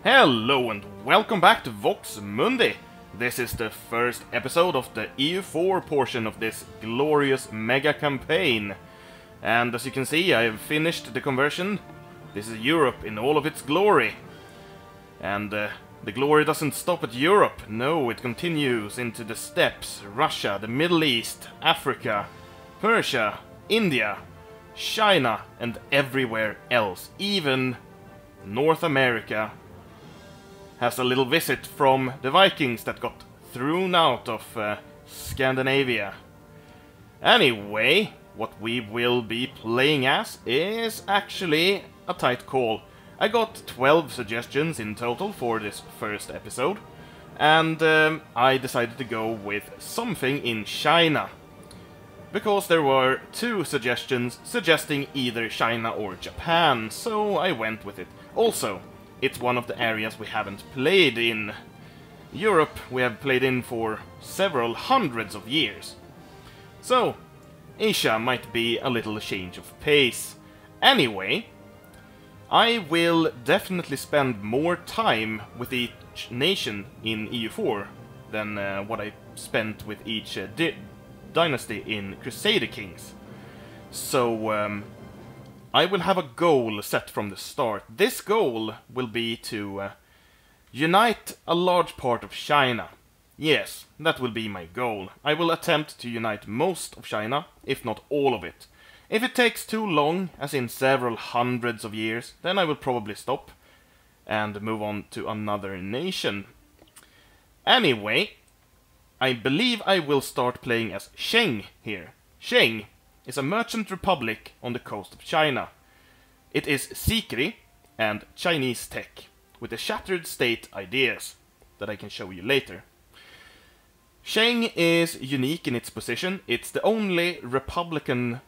Hello and welcome back to Vox Mundi. This is the first episode of the EU4 portion of this glorious mega campaign. And as you can see, I have finished the conversion. This is Europe in all of its glory. And the glory doesn't stop at Europe. No, it continues into the steppes, Russia, the Middle East, Africa, Persia, India, China, and everywhere else. Even North America has a little visit from the Vikings that got thrown out of Scandinavia. Anyway, what we will be playing as is actually a tight call. I got 12 suggestions in total for this first episode, and I decided to go with something in China. Because there were 2 suggestions suggesting either China or Japan, so I went with it. Also, it's one of the areas we haven't played in. Europe we have played in for several hundreds of years. So, Asia might be a little change of pace. Anyway, I will definitely spend more time with each nation in EU4 than what I spent with each dynasty in Crusader Kings. So, I will have a goal set from the start. This goal will be to unite a large part of China. Yes, that will be my goal. I will attempt to unite most of China, if not all of it. If it takes too long, as in several hundreds of years, then I will probably stop and move on to another nation. Anyway, I believe I will start playing as Sheng here. Sheng is a merchant republic on the coast of China. It is Sikri and Chinese tech, with the shattered state ideas that I can show you later. Sheng is unique in its position. It's the only republican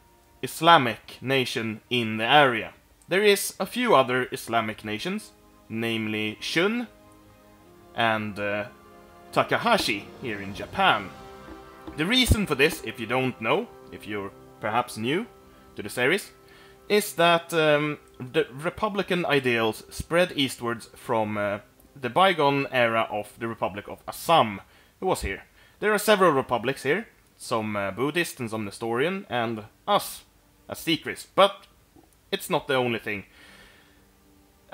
Islamic nation in the area. There is a few other Islamic nations, namely Shun and Takahashi here in Japan. The reason for this, if you don't know, if you're perhaps new to the series, is that the republican ideals spread eastwards from the bygone era of the Republic of Assam, who was here. There are several republics here, some Buddhist and some Nestorian, and us as Sikris, but it's not the only thing.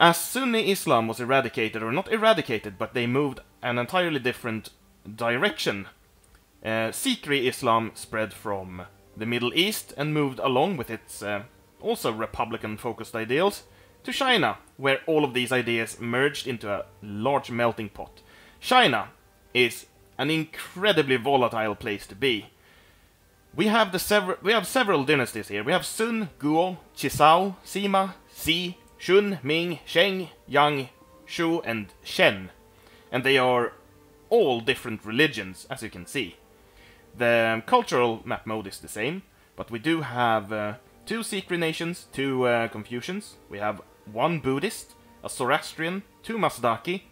As Sunni Islam was eradicated, or not eradicated, but they moved an entirely different direction, Sikri Islam spread from the Middle East and moved along with its also republican-focused ideals to China, where all of these ideas merged into a large melting pot. China is an incredibly volatile place to be. We have several dynasties here. We have Sun, Guo, Qizhou, Sima, Si, Shun, Ming, Sheng, Yang, Shu, and Shen. And they are all different religions, as you can see. The cultural map mode is the same, but we do have 2 Sikri nations, 2 Confucians. We have 1 Buddhist, a Zoroastrian, 2 Mazdaki,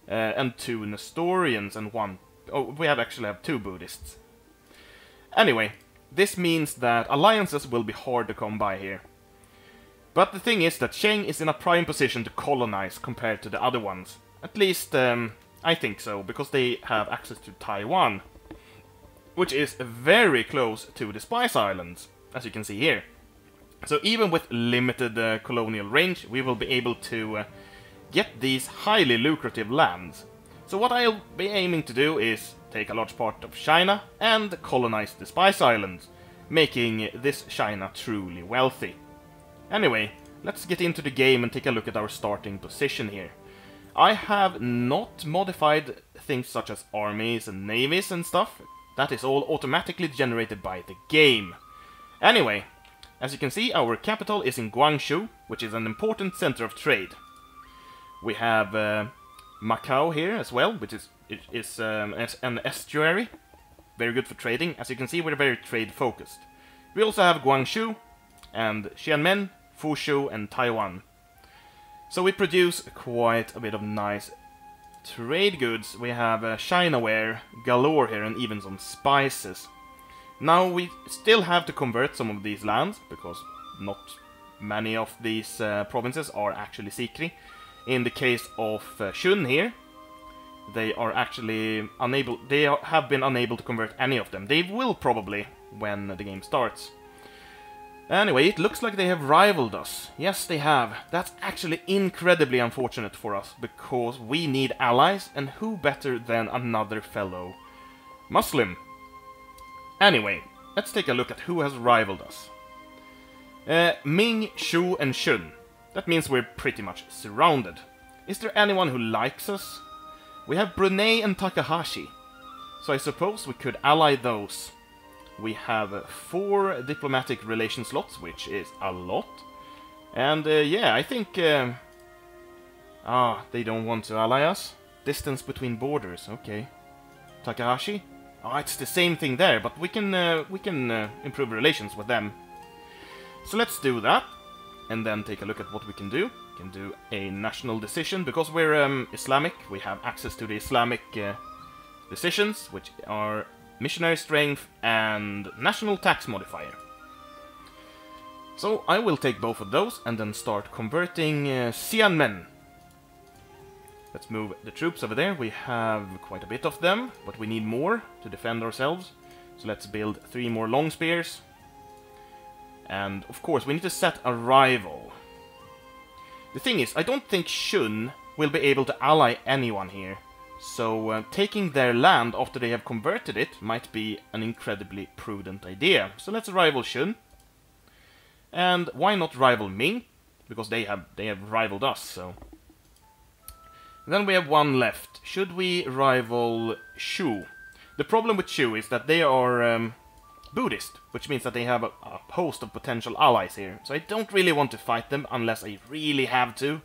and 2 Nestorians, and 1... Oh, we actually have 2 Buddhists. Anyway, this means that alliances will be hard to come by here. But the thing is that Sheng is in a prime position to colonize compared to the other ones. At least, I think so, because they have access to Taiwan, which is very close to the Spice Islands, as you can see here. So even with limited colonial range, we will be able to get these highly lucrative lands. So what I'll be aiming to do is take a large part of China and colonize the Spice Islands, making this China truly wealthy. Anyway, let's get into the game and take a look at our starting position here. I have not modified things such as armies and navies and stuff. That is all automatically generated by the game. Anyway, as you can see, our capital is in Guangzhou, which is an important center of trade. We have Macau here as well, which is an estuary. Very good for trading. As you can see, we're very trade-focused. We also have Guangzhou, and Xiamen, Fuzhou, and Taiwan. So we produce quite a bit of nice trade goods. We have Chinaware galore here, and even some spices. Now we still have to convert some of these lands, because not many of these provinces are actually Sikri. In the case of Shun here, they are actually unable. Have been unable to convert any of them. They will probably when the game starts. Anyway, it looks like they have rivaled us. Yes, they have. That's actually incredibly unfortunate for us, because we need allies, and who better than another fellow Muslim? Anyway, let's take a look at who has rivaled us. Ming, Shu, and Shun. That means we're pretty much surrounded. Is there anyone who likes us? We have Brunei and Takahashi, so I suppose we could ally those. We have 4 diplomatic relation slots, which is a lot. And yeah, I think... they don't want to ally us. Distance between borders, okay. Takahashi? Oh, it's the same thing there, but we can improve relations with them. So let's do that, and then take a look at what we can do. We can do a national decision, because we're Islamic, we have access to the Islamic decisions, which are missionary strength and national tax modifier. So I will take both of those and then start converting Xianmen. Let's move the troops over there. We have quite a bit of them, but we need more to defend ourselves. So let's build 3 more long spears. And of course we need to set a rival. The thing is, I don't think Shun will be able to ally anyone here. So taking their land after they have converted it might be an incredibly prudent idea. So let's rival Shun. And why not rival Ming? Because they have rivaled us, so... Then we have 1 left. Should we rival Shu? The problem with Shu is that they are Buddhist, which means that they have a host of potential allies here. So I don't really want to fight them unless I really have to.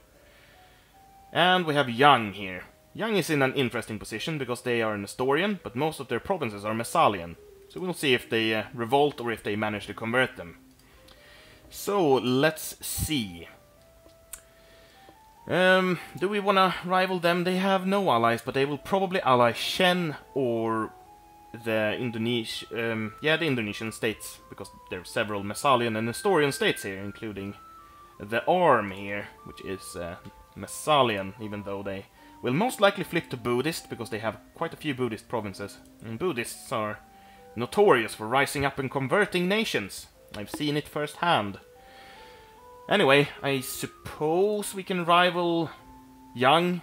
And we have Yang here. Yang is in an interesting position because they are Nestorian, but most of their provinces are Messalian. So we'll see if they revolt or if they manage to convert them. So let's see. Do we want to rival them? They have no allies, but they will probably ally Shen or the Indonesian states, because there are several Messalian and Nestorian states here, including the Arm here, which is Messalian, even though they will most likely flip to Buddhist, because they have quite a few Buddhist provinces. And Buddhists are notorious for rising up and converting nations. I've seen it firsthand. Anyway, I suppose we can rival Yang.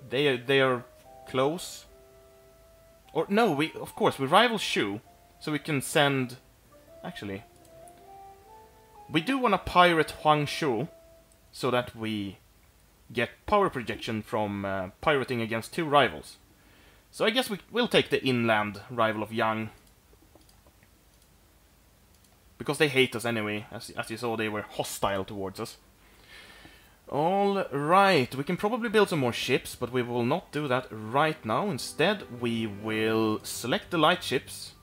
They are close. Or no, of course we rival Shu, so we can send... Actually, we do want to pirate Huangshu, so that we get power projection from pirating against 2 rivals. So I guess we'll take the inland rival of Yang. Because they hate us anyway. As you saw, they were hostile towards us. Alright, we can probably build some more ships, but we will not do that right now. Instead, we will select the light ships.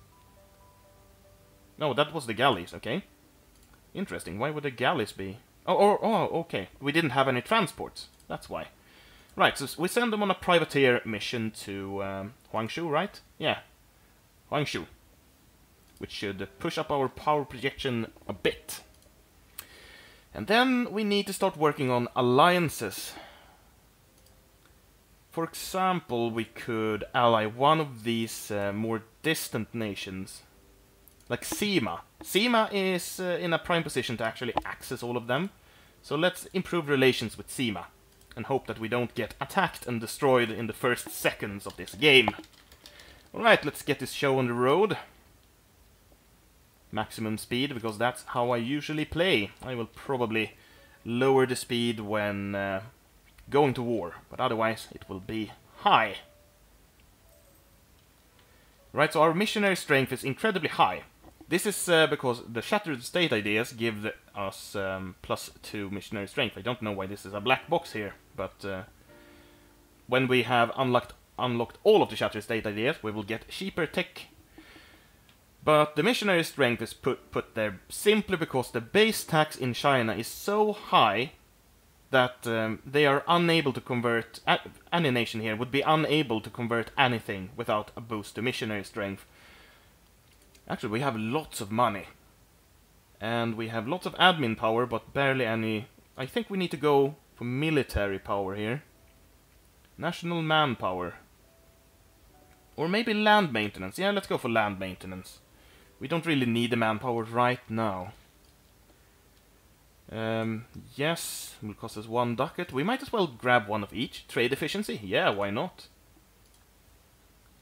No, that was the galleys, okay. Interesting, why would the galleys be... Oh, okay. We didn't have any transports. That's why. Right, so we send them on a privateer mission to Huangshu, right? Yeah, Huangshu. Which should push up our power projection a bit. And then we need to start working on alliances. For example, we could ally one of these more distant nations. Like Sima. Sima is in a prime position to actually access all of them. So let's improve relations with Sima. And hope that we don't get attacked and destroyed in the first seconds of this game. Alright, let's get this show on the road. Maximum speed, because that's how I usually play. I will probably lower the speed when going to war, but otherwise it will be high. Right, so our missionary strength is incredibly high. This is because the Shattered State ideas give us +2 missionary strength. I don't know why this is a black box here, but when we have unlocked all of the Shattered State ideas, we will get cheaper tech. But the missionary strength is put there simply because the base tax in China is so high that they are unable to convert... any nation here would be unable to convert anything without a boost to missionary strength. Actually, we have lots of money. And we have lots of admin power, but barely any... I think we need to go for military power here. National manpower. Or maybe land maintenance. Yeah, let's go for land maintenance. We don't really need the manpower right now. Yes, will cost us 1 ducat. We might as well grab one of each. Trade efficiency? Yeah, why not?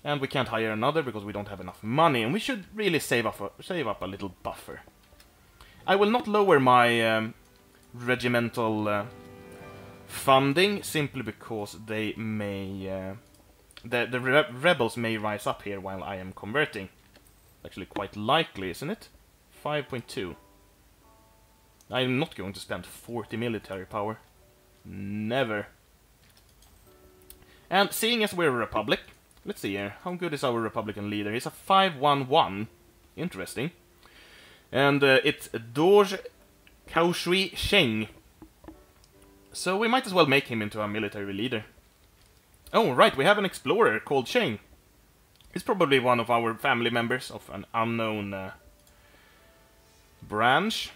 And we can't hire another because we don't have enough money. And we should really save up a little buffer. I will not lower my regimental funding simply because they may... The rebels may rise up here while I am converting. Actually quite likely, isn't it? 5.2. I'm not going to spend 40 military power. Never. And seeing as we're a republic, let's see here. How good is our republican leader? He's a 511. Interesting. And it's Dorj Kaoshui Sheng. So we might as well make him into a military leader. Oh, right, we have an explorer called Sheng. He's probably one of our family members of an unknown branch.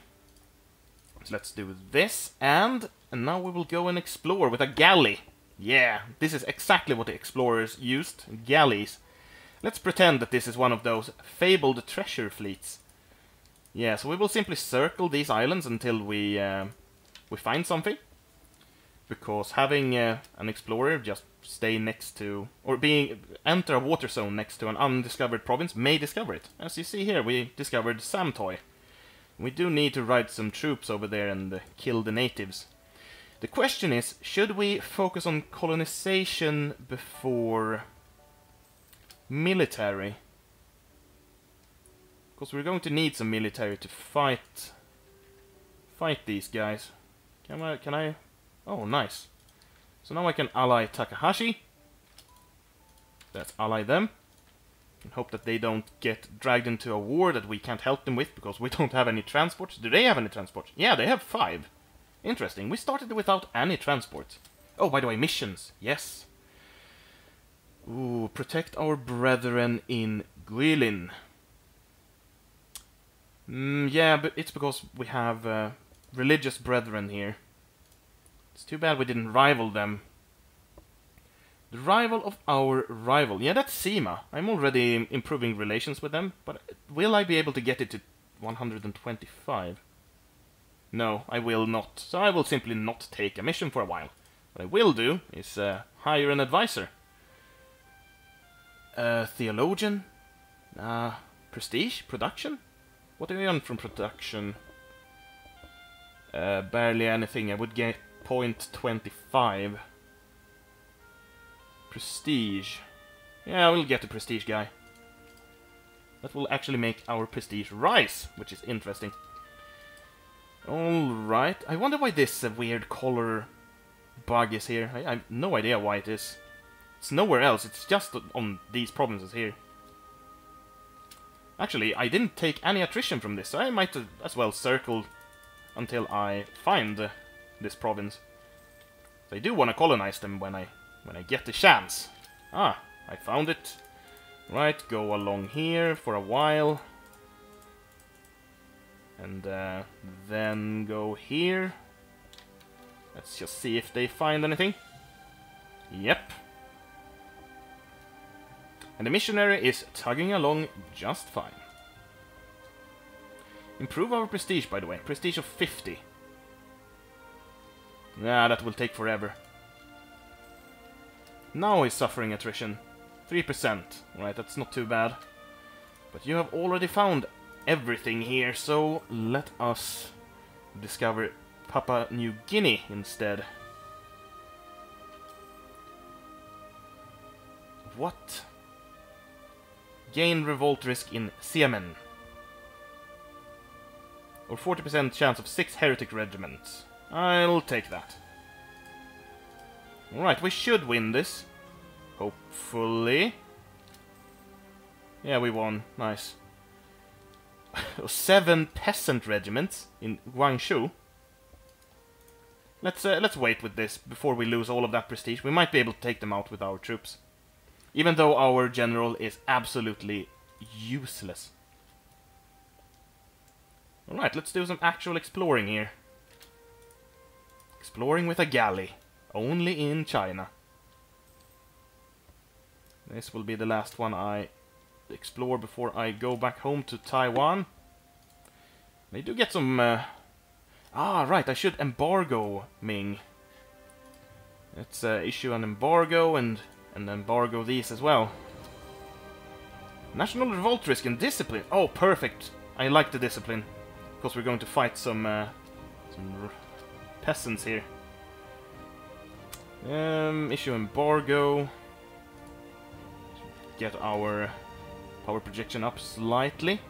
So let's do this, and now we will go and explore with a galley. Yeah, this is exactly what the explorers used, galleys. Let's pretend that this is one of those fabled treasure fleets. Yeah, so we will simply circle these islands until we find something. Because having an explorer just stay next to, or enter a water zone next to an undiscovered province may discover it. As you see here, we discovered Samtoy. We do need to ride some troops over there and kill the natives. The question is, should we focus on colonization before military? Because we're going to need some military to fight these guys. Can I? Oh, nice. So now I can ally Takahashi. Let's ally them. And hope that they don't get dragged into a war that we can't help them with because we don't have any transports. Do they have any transports? Yeah, they have 5. Interesting. We started without any transports. Oh, by the way, missions. Yes. Ooh, protect our brethren in Guilin. Yeah, but it's because we have religious brethren here. It's too bad we didn't rival them. The rival of our rival. Yeah, that's Sima. I'm already improving relations with them, but will I be able to get it to 125? No, I will not. So I will simply not take a mission for a while. What I will do is hire an advisor. Theologian? Prestige? Production? What do we earn from production? Barely anything. I would get 0.25. Prestige. Yeah, we'll get the prestige guy. That will actually make our prestige rise, which is interesting. Alright. I wonder why this weird color bug is here. I have no idea why it is. It's nowhere else. It's just on these provinces here. Actually, I didn't take any attrition from this, so I might as well circle until I find this province. So I do want to colonize them when I get the chance. Ah, I found it. Right, go along here for a while. And then go here. Let's just see if they find anything. Yep. And the missionary is tugging along just fine. Improve our prestige, by the way. Prestige of 50. Nah, that will take forever. Now he's suffering attrition. 3%. Right, that's not too bad. But you have already found everything here, so let us discover Papua New Guinea instead. What? Gain revolt risk in Siemen. Or 40% chance of 6 heretic regiments. I'll take that. Alright, we should win this. Hopefully. Yeah, we won. Nice. 7 peasant regiments in Guangzhou. Let's wait with this before we lose all of that prestige. We might be able to take them out with our troops. Even though our general is absolutely useless. Alright, let's do some actual exploring here. Exploring with a galley. Only in China. This will be the last one I explore before I go back home to Taiwan. They do get some... right, I should embargo Ming. Let's issue an embargo and embargo these as well. National revolt risk and discipline. Oh, perfect. I like the discipline. Because we're going to fight some peasants here. Issue embargo. Get our power projection up slightly.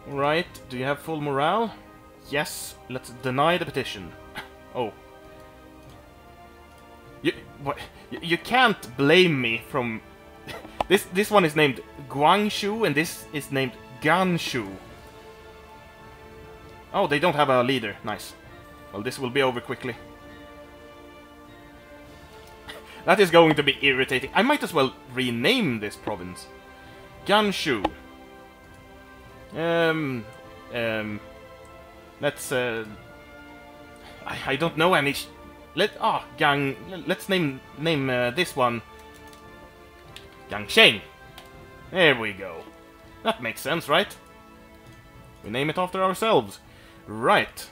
Alright, do you have full morale? Yes, let's deny the petition. Oh. You can't blame me from... This one is named Guangzhou and this is named Ganzhou. Oh, they don't have a leader. Nice. Well, this will be over quickly. That is going to be irritating. I might as well rename this province. Ganzhou. Let's I don't know any let's name this one Gangsheng. There we go. That makes sense, right? We name it after ourselves. Right.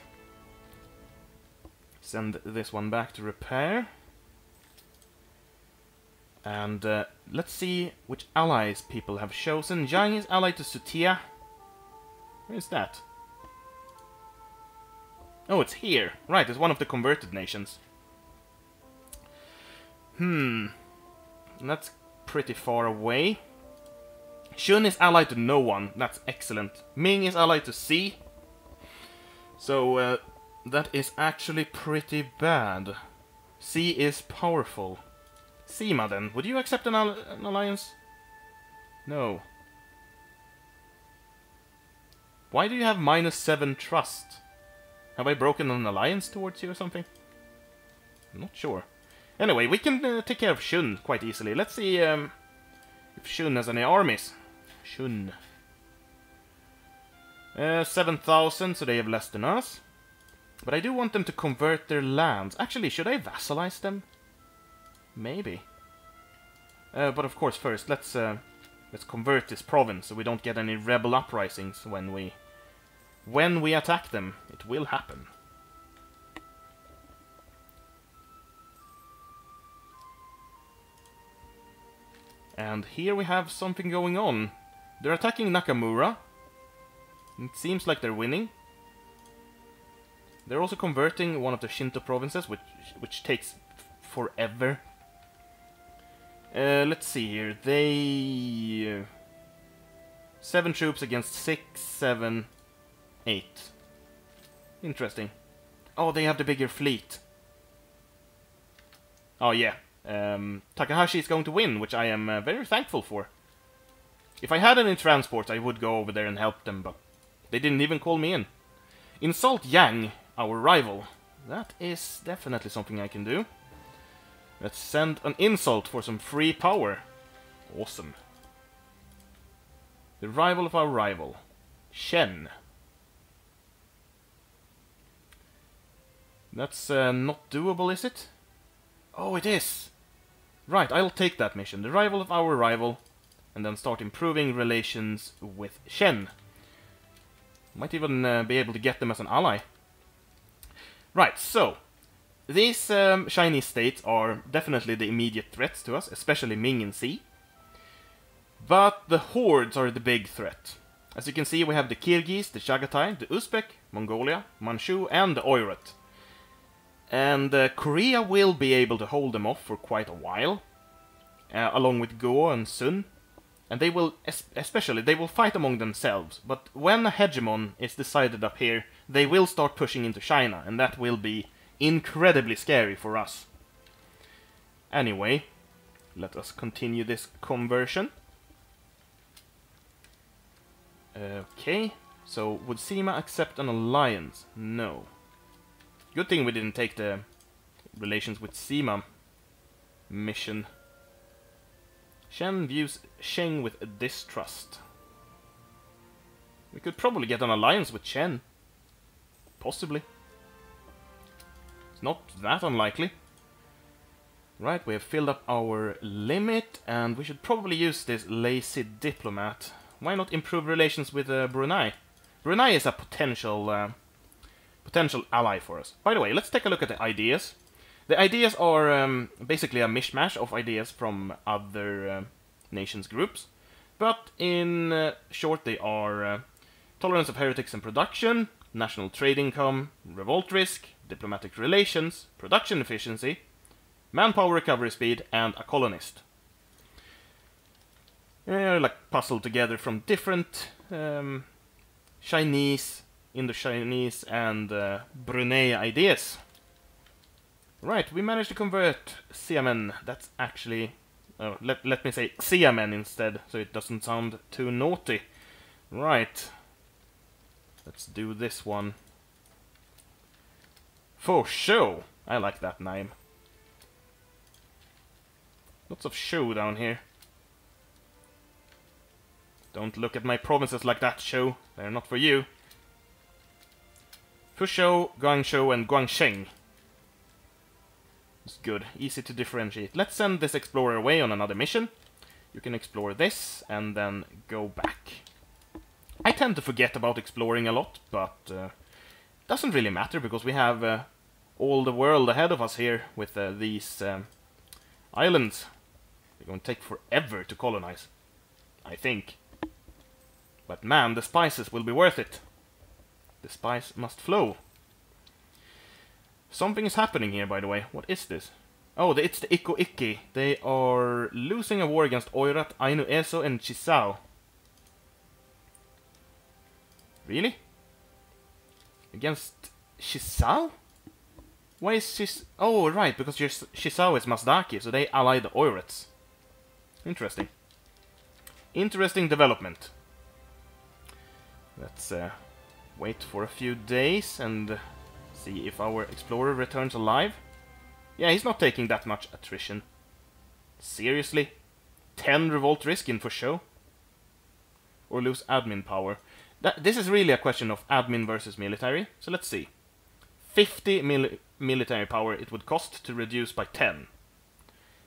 Send this one back to repair. And let's see which allies people have chosen. Jiang is allied to Sutia. Where is that? Oh, it's here. Right, it's one of the converted nations. That's pretty far away. Shun is allied to no one. That's excellent. Ming is allied to C. So, that is actually pretty bad. C is powerful. Sima, then. Would you accept an alliance? No. Why do you have -7 trust? Have I broken an alliance towards you or something? I'm not sure. Anyway, we can take care of Shun quite easily. Let's see if Shun has any armies. Shun. 7,000, so they have less than us. But I do want them to convert their lands. Actually, should I vassalize them? Maybe. But of course, first, let's convert this province so we don't get any rebel uprisings when we attack them. It will happen. And here we have something going on. They're attacking Nakamura. It seems like they're winning. They're also converting one of the Shinto provinces, which takes forever. Let's see here. They... 7 troops against 6, 7, 8. Interesting. Oh, they have the bigger fleet. Oh, yeah. Takahashi is going to win, which I am very thankful for. If I had any transport, I would go over there and help them, but they didn't even call me in. Insult Yang, our rival. That is definitely something I can do. Let's send an insult for some free power. Awesome. The rival of our rival. Shen. That's not doable, is it? Oh, it is! Right, I'll take that mission. The rival of our rival. And then start improving relations with Shen. Might even be able to get them as an ally. Right, so... These Chinese states are definitely the immediate threats to us, especially Ming and Xi. But the hordes are the big threat. As you can see, we have the Kyrgyz, the Chagatai, the Uzbek, Mongolia, Manchu, and the Oirat. And Korea will be able to hold them off for quite a while, along with Go and Sun. And they will, especially, they will fight among themselves. But when a hegemon is decided up here, they will start pushing into China, and that will be incredibly scary for us. Anyway, let us continue this conversion. Okay, so would Sima accept an alliance? No. Good thing we didn't take the relations with Sima mission. Shen views Sheng with distrust. We could probably get an alliance with Shen. Possibly. It's not that unlikely. Right, we have filled up our limit, and we should probably use this lazy diplomat. Why not improve relations with Brunei? Brunei is a potential ally for us. By the way, let's take a look at the ideas. The ideas are basically a mishmash of ideas from other nations groups, but in short they are tolerance of heretics and production, national trade income, revolt risk, diplomatic relations, production efficiency, manpower recovery speed, and a colonist. Like puzzled together from different Chinese, Indo-Chinese, and Brunei ideas. Right, we managed to convert Xiamen. That's actually... let me say Xiamen instead, so it doesn't sound too naughty. Right. Let's do this one. For show! I like that name. Lots of show down here. Don't look at my provinces like that, show. They're not for you. Fuzhou, Guangzhou, and Guangsheng. It's good. Easy to differentiate. Let's send this explorer away on another mission. You can explore this, and then go back. I tend to forget about exploring a lot, but doesn't really matter, because we have all the world ahead of us here with these islands. They're going to take forever to colonize, I think. But man, the spices will be worth it. The spice must flow. Something is happening here, by the way. What is this? Oh, it's the Iko Iki. They are losing a war against Oirat, Ainu Eso, and Chisao. Really? Against Chisao? Why is Chisao? Oh, right, because Chisao is Masdaki, so they ally the Oirats. Interesting. Interesting development. Let's wait for a few days and see if our explorer returns alive. Yeah, he's not taking that much attrition. Seriously? 10 revolt risk in for show? Or lose admin power? This is really a question of admin versus military, so let's see. 50 military power it would cost to reduce by 10.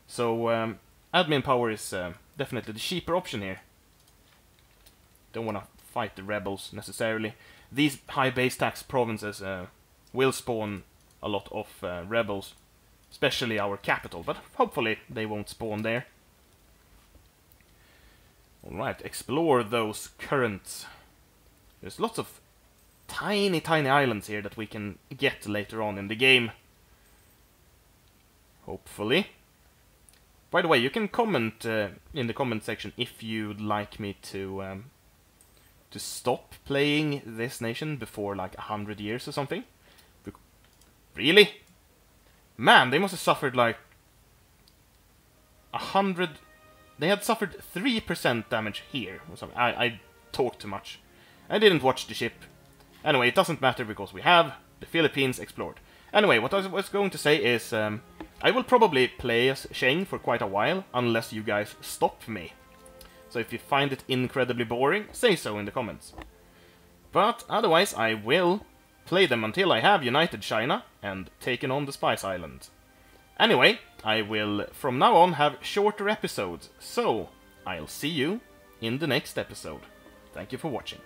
So admin power is definitely the cheaper option here. Don't want to fight the rebels necessarily. These high base tax provinces will spawn a lot of rebels, especially our capital, but hopefully they won't spawn there. Alright, explore those currents. There's lots of tiny islands here that we can get later on in the game. Hopefully. By the way, you can comment in the comment section if you'd like me to stop playing this nation before like 100 years or something. Really? Man, they must have suffered like 100... They had suffered 3% damage here or something. I talked too much. I didn't watch the ship. Anyway, it doesn't matter because we have the Philippines explored. Anyway, what I was going to say is I will probably play as Sheng for quite a while, unless you guys stop me. So if you find it incredibly boring, say so in the comments. But otherwise, I will play them until I have united China and taken on the Spice Islands. Anyway, I will from now on have shorter episodes, so I'll see you in the next episode. Thank you for watching.